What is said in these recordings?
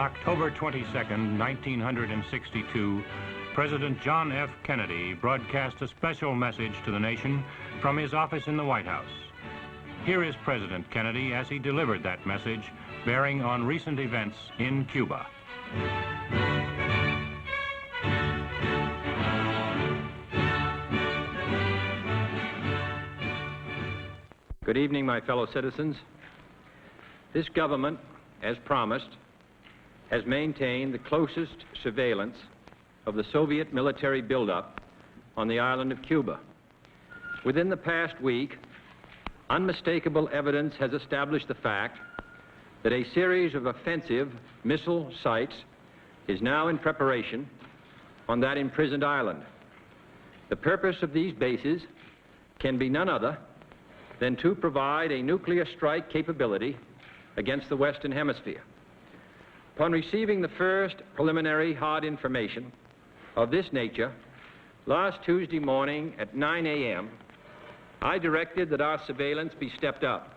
October 22nd, 1962, President John F. Kennedy broadcast a special message to the nation from his office in the White House. Here is President Kennedy as he delivered that message, bearing on recent events in Cuba. Good evening, my fellow citizens. This government, as promised, has maintained the closest surveillance of the Soviet military buildup on the island of Cuba. Within the past week, unmistakable evidence has established the fact that a series of offensive missile sites is now in preparation on that imprisoned island. The purpose of these bases can be none other than to provide a nuclear strike capability against the Western Hemisphere. Upon receiving the first preliminary hard information of this nature last Tuesday morning at 9 a.m., I directed that our surveillance be stepped up.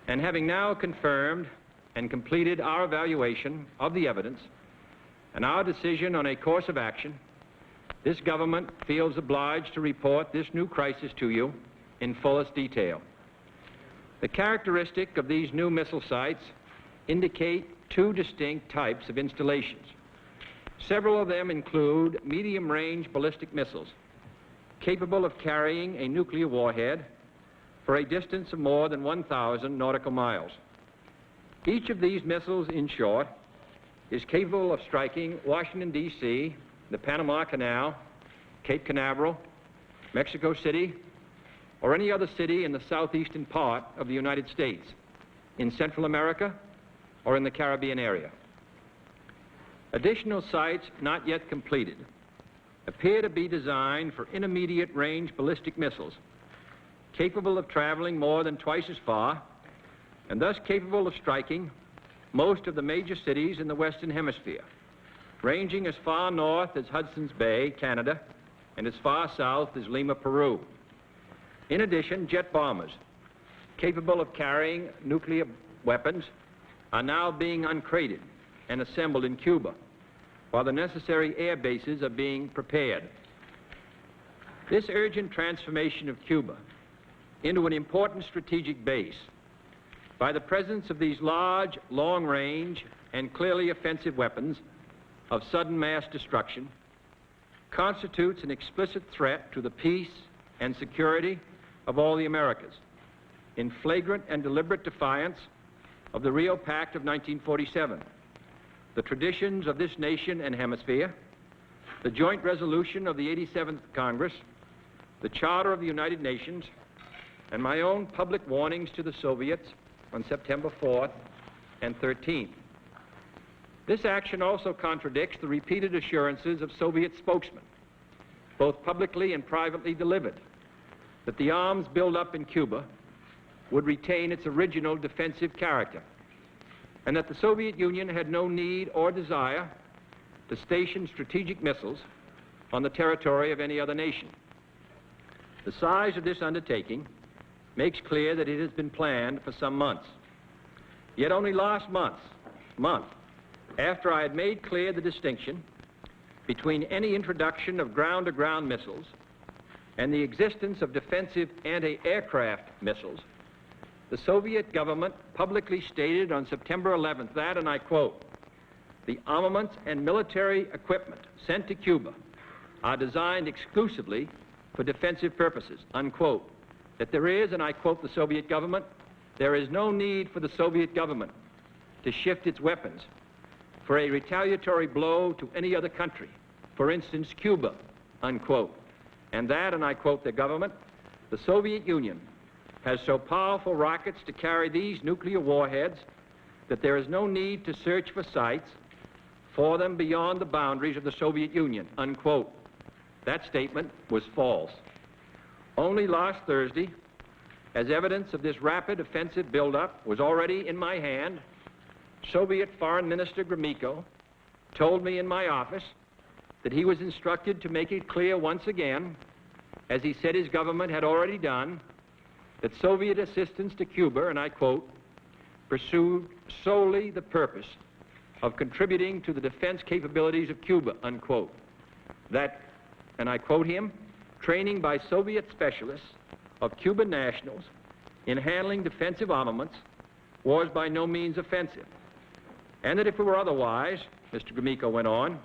And having now confirmed and completed our evaluation of the evidence and our decision on a course of action, this government feels obliged to report this new crisis to you in fullest detail. The characteristic of these new missile sites indicate two distinct types of installations. Several of them include medium-range ballistic missiles capable of carrying a nuclear warhead for a distance of more than 1,000 nautical miles. Each of these missiles, in short, is capable of striking Washington, D.C., the Panama Canal, Cape Canaveral, Mexico City, or any other city in the southeastern part of the United States, in Central America, or in the Caribbean area. Additional sites not yet completed appear to be designed for intermediate range ballistic missiles capable of traveling more than twice as far and thus capable of striking most of the major cities in the Western Hemisphere, ranging as far north as Hudson's Bay, Canada, and as far south as Lima, Peru. In addition, jet bombers capable of carrying nuclear weapons are now being uncrated and assembled in Cuba, while the necessary air bases are being prepared. This urgent transformation of Cuba into an important strategic base by the presence of these large, long-range, and clearly offensive weapons of sudden mass destruction constitutes an explicit threat to the peace and security of all the Americas, in flagrant and deliberate defiance of the Rio Pact of 1947, the traditions of this nation and hemisphere, the joint resolution of the 87th Congress, the Charter of the United Nations, and my own public warnings to the Soviets on September 4th and 13th. This action also contradicts the repeated assurances of Soviet spokesmen, both publicly and privately delivered, that the arms buildup in Cuba would retain its original defensive character, and that the Soviet Union had no need or desire to station strategic missiles on the territory of any other nation. The size of this undertaking makes clear that it has been planned for some months. Yet only last month, after I had made clear the distinction between any introduction of ground-to-ground missiles and the existence of defensive anti-aircraft missiles, the Soviet government publicly stated on September 11th that, and I quote, "The armaments and military equipment sent to Cuba are designed exclusively for defensive purposes," unquote. That there is, and I quote the Soviet government, "there is no need for the Soviet government to shift its weapons for a retaliatory blow to any other country, for instance, Cuba," unquote. And that, and I quote the government, "the Soviet Union has so powerful rockets to carry these nuclear warheads that there is no need to search for sites for them beyond the boundaries of the Soviet Union," unquote. That statement was false. Only last Thursday, as evidence of this rapid offensive buildup was already in my hand, Soviet Foreign Minister Gromyko told me in my office that he was instructed to make it clear once again, as he said his government had already done, that Soviet assistance to Cuba, and I quote, "pursued solely the purpose of contributing to the defense capabilities of Cuba, unquote. That, and I quote him, training by Soviet specialists of Cuban nationals in handling defensive armaments was by no means offensive. And that if it were otherwise, Mr. Gromyko went on,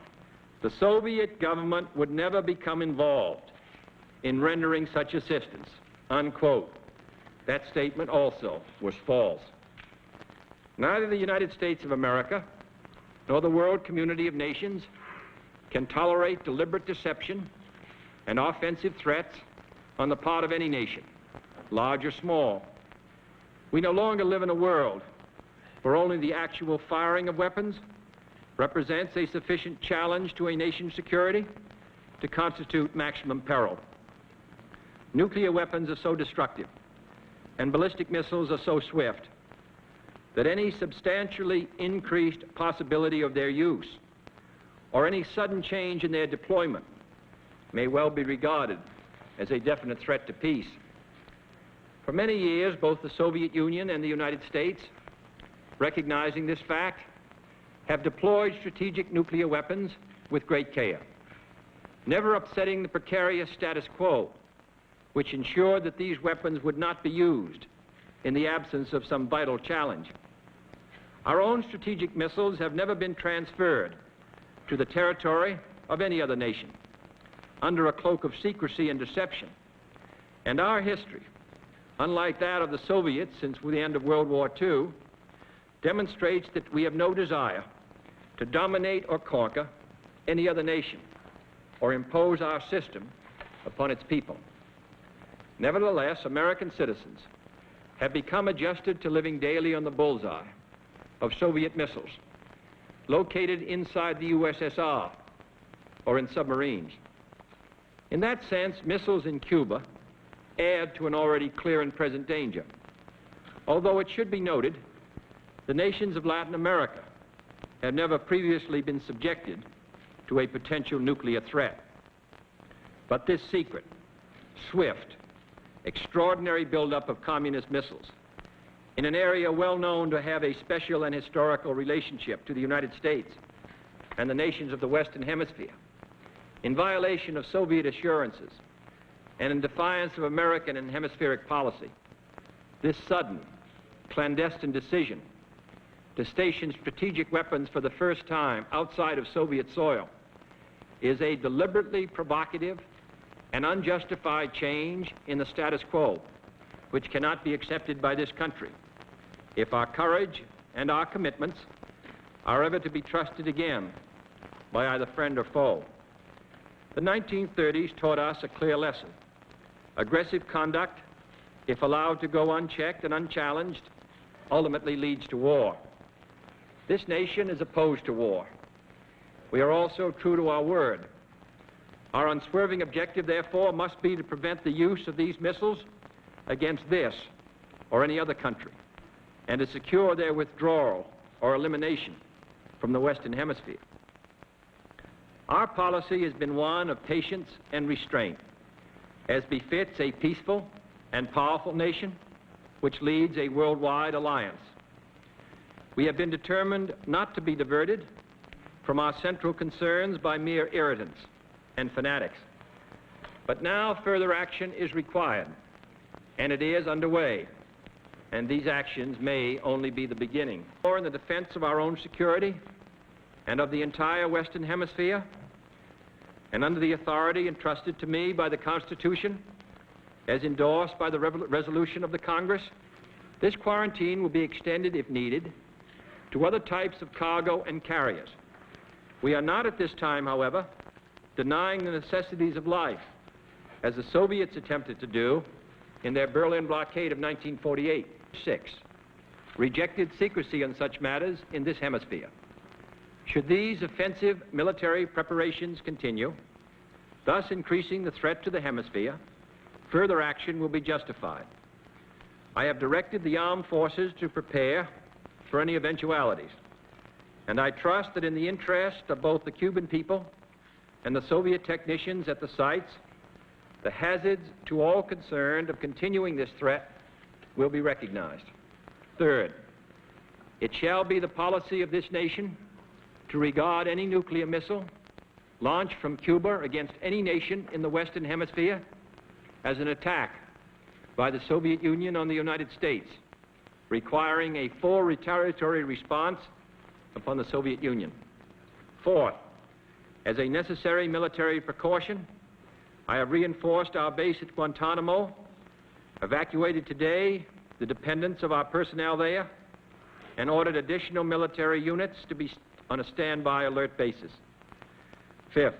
the Soviet government would never become involved in rendering such assistance, unquote. That statement also was false. Neither the United States of America nor the world community of nations can tolerate deliberate deception and offensive threats on the part of any nation, large or small. We no longer live in a world where only the actual firing of weapons represents a sufficient challenge to a nation's security to constitute maximum peril. Nuclear weapons are so destructive and ballistic missiles are so swift that any substantially increased possibility of their use or any sudden change in their deployment may well be regarded as a definite threat to peace. For many years, both the Soviet Union and the United States, recognizing this fact, have deployed strategic nuclear weapons with great care, never upsetting the precarious status quo, which ensured that these weapons would not be used in the absence of some vital challenge. Our own strategic missiles have never been transferred to the territory of any other nation under a cloak of secrecy and deception. And our history, unlike that of the Soviets since the end of World War II, demonstrates that we have no desire to dominate or conquer any other nation or impose our system upon its people. Nevertheless, American citizens have become adjusted to living daily on the bullseye of Soviet missiles located inside the USSR or in submarines. In that sense, missiles in Cuba add to an already clear and present danger. Although it should be noted, the nations of Latin America have never previously been subjected to a potential nuclear threat. But this secret, swift, extraordinary buildup of communist missiles in an area well known to have a special and historical relationship to the United States and the nations of the Western Hemisphere, in violation of Soviet assurances and in defiance of American and hemispheric policy, this sudden, clandestine decision to station strategic weapons for the first time outside of Soviet soil is a deliberately provocative and unjustified change in the status quo, which cannot be accepted by this country if our courage and our commitments are ever to be trusted again by either friend or foe. The 1930s taught us a clear lesson. Aggressive conduct, if allowed to go unchecked and unchallenged, ultimately leads to war. This nation is opposed to war. We are also true to our word. Our unswerving objective, therefore, must be to prevent the use of these missiles against this or any other country, and to secure their withdrawal or elimination from the Western Hemisphere. Our policy has been one of patience and restraint, as befits a peaceful and powerful nation which leads a worldwide alliance. We have been determined not to be diverted from our central concerns by mere irritants and fanatics. But now further action is required, and it is underway, and these actions may only be the beginning. Or in the defense of our own security and of the entire Western Hemisphere, and under the authority entrusted to me by the Constitution, as endorsed by the resolution of the Congress, this quarantine will be extended, if needed, to other types of cargo and carriers. We are not at this time, however, denying the necessities of life, as the Soviets attempted to do in their Berlin blockade of 1948. 6. Rejected secrecy on such matters in this hemisphere. Should these offensive military preparations continue, thus increasing the threat to the hemisphere, further action will be justified. I have directed the armed forces to prepare for any eventualities, and I trust that in the interest of both the Cuban people and the Soviet technicians at the sites, the hazards to all concerned of continuing this threat will be recognized. Third, it shall be the policy of this nation to regard any nuclear missile launched from Cuba against any nation in the Western Hemisphere as an attack by the Soviet Union on the United States, requiring a full retaliatory response upon the Soviet Union. Fourth, as a necessary military precaution, I have reinforced our base at Guantanamo, evacuated today the dependents of our personnel there, and ordered additional military units to be on a standby alert basis. Fifth,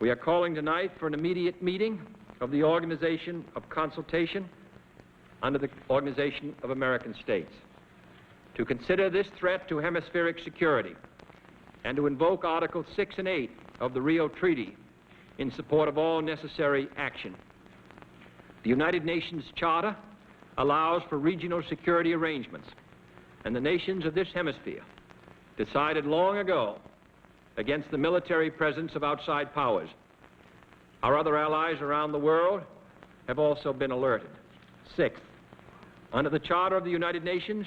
we are calling tonight for an immediate meeting of the Organization of Consultation under the Organization of American States to consider this threat to hemispheric security and to invoke Articles 6 and 8 of the Rio Treaty in support of all necessary action. The United Nations Charter allows for regional security arrangements, and the nations of this hemisphere decided long ago against the military presence of outside powers. Our other allies around the world have also been alerted. Sixth, under the Charter of the United Nations,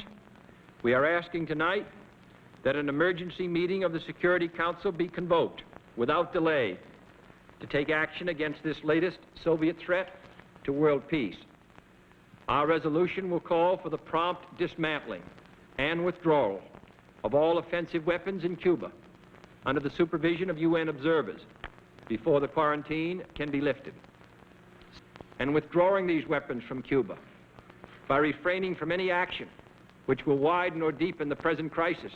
we are asking tonight that an emergency meeting of the Security Council be convoked without delay to take action against this latest Soviet threat to world peace. Our resolution will call for the prompt dismantling and withdrawal of all offensive weapons in Cuba under the supervision of UN observers before the quarantine can be lifted. And withdrawing these weapons from Cuba by refraining from any action which will widen or deepen the present crisis,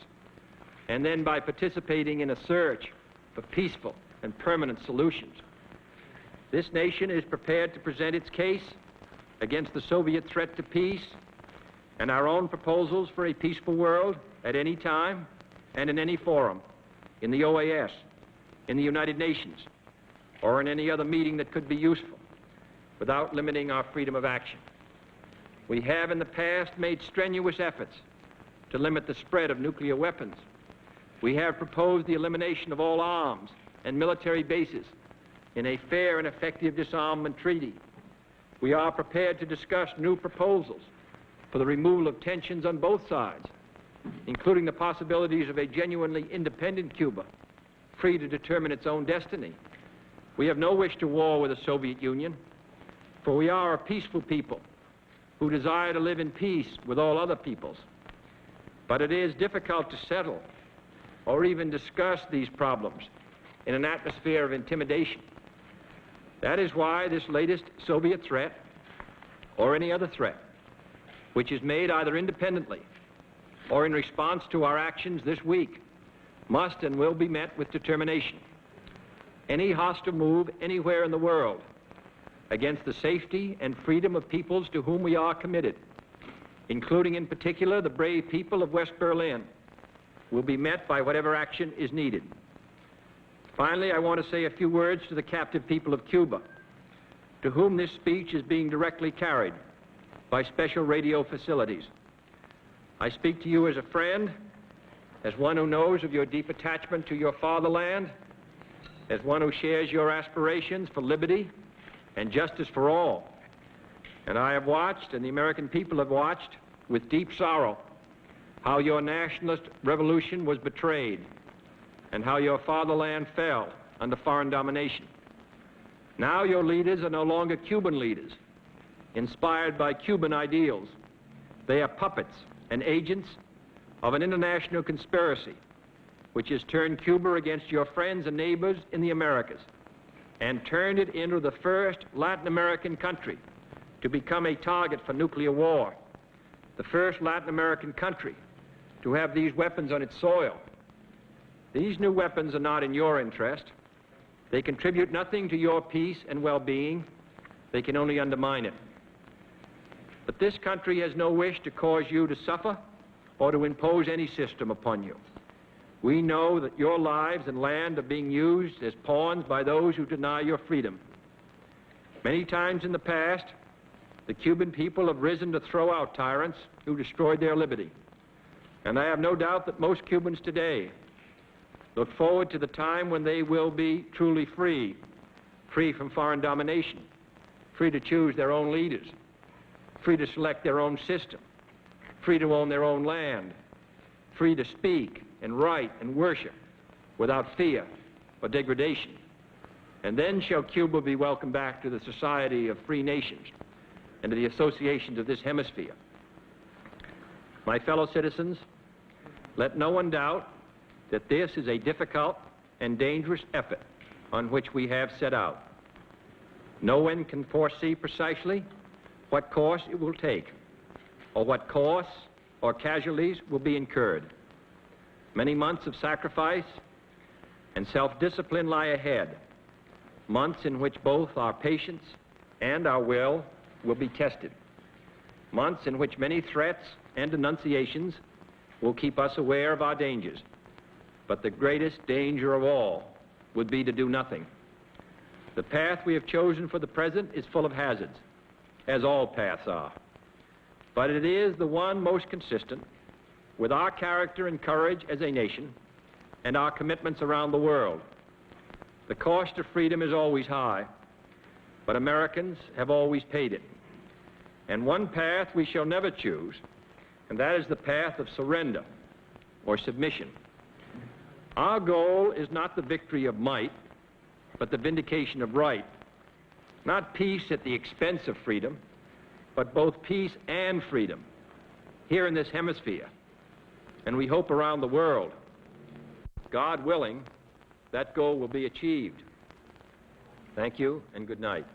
and then by participating in a search for peaceful and permanent solutions. This nation is prepared to present its case against the Soviet threat to peace and our own proposals for a peaceful world at any time and in any forum, in the OAS, in the United Nations, or in any other meeting that could be useful, without limiting our freedom of action. We have in the past made strenuous efforts to limit the spread of nuclear weapons. We have proposed the elimination of all arms and military bases in a fair and effective disarmament treaty. We are prepared to discuss new proposals for the removal of tensions on both sides, including the possibilities of a genuinely independent Cuba, free to determine its own destiny. We have no wish to war with the Soviet Union, for we are a peaceful people who desire to live in peace with all other peoples. But it is difficult to settle or even discuss these problems in an atmosphere of intimidation. That is why this latest Soviet threat, or any other threat, which is made either independently or in response to our actions this week, must and will be met with determination. Any hostile move anywhere in the world against the safety and freedom of peoples to whom we are committed, including in particular the brave people of West Berlin, will be met by whatever action is needed. Finally, I want to say a few words to the captive people of Cuba, to whom this speech is being directly carried by special radio facilities. I speak to you as a friend, as one who knows of your deep attachment to your fatherland, as one who shares your aspirations for liberty and justice for all. And I have watched, and the American people have watched, with deep sorrow, how your nationalist revolution was betrayed and how your fatherland fell under foreign domination. Now your leaders are no longer Cuban leaders, inspired by Cuban ideals. They are puppets and agents of an international conspiracy which has turned Cuba against your friends and neighbors in the Americas and turned it into the first Latin American country to become a target for nuclear war, the first Latin American country to have these weapons on its soil. These new weapons are not in your interest. They contribute nothing to your peace and well-being. They can only undermine it. But this country has no wish to cause you to suffer or to impose any system upon you. We know that your lives and land are being used as pawns by those who deny your freedom. Many times in the past, the Cuban people have risen to throw out tyrants who destroyed their liberty. And I have no doubt that most Cubans today look forward to the time when they will be truly free, free from foreign domination, free to choose their own leaders, free to select their own system, free to own their own land, free to speak and write and worship without fear or degradation. And then shall Cuba be welcomed back to the society of free nations and to the associations of this hemisphere. My fellow citizens, let no one doubt that this is a difficult and dangerous effort on which we have set out. No one can foresee precisely what course it will take, or what costs or casualties will be incurred. Many months of sacrifice and self-discipline lie ahead, months in which both our patience and our will be tested, months in which many threats and denunciations will keep us aware of our dangers. But the greatest danger of all would be to do nothing. The path we have chosen for the present is full of hazards, as all paths are. But it is the one most consistent with our character and courage as a nation and our commitments around the world. The cost of freedom is always high, but Americans have always paid it. And one path we shall never choose, and that is the path of surrender or submission. Our goal is not the victory of might, but the vindication of right. Not peace at the expense of freedom, but both peace and freedom here in this hemisphere, and we hope around the world. God willing, that goal will be achieved. Thank you and good night.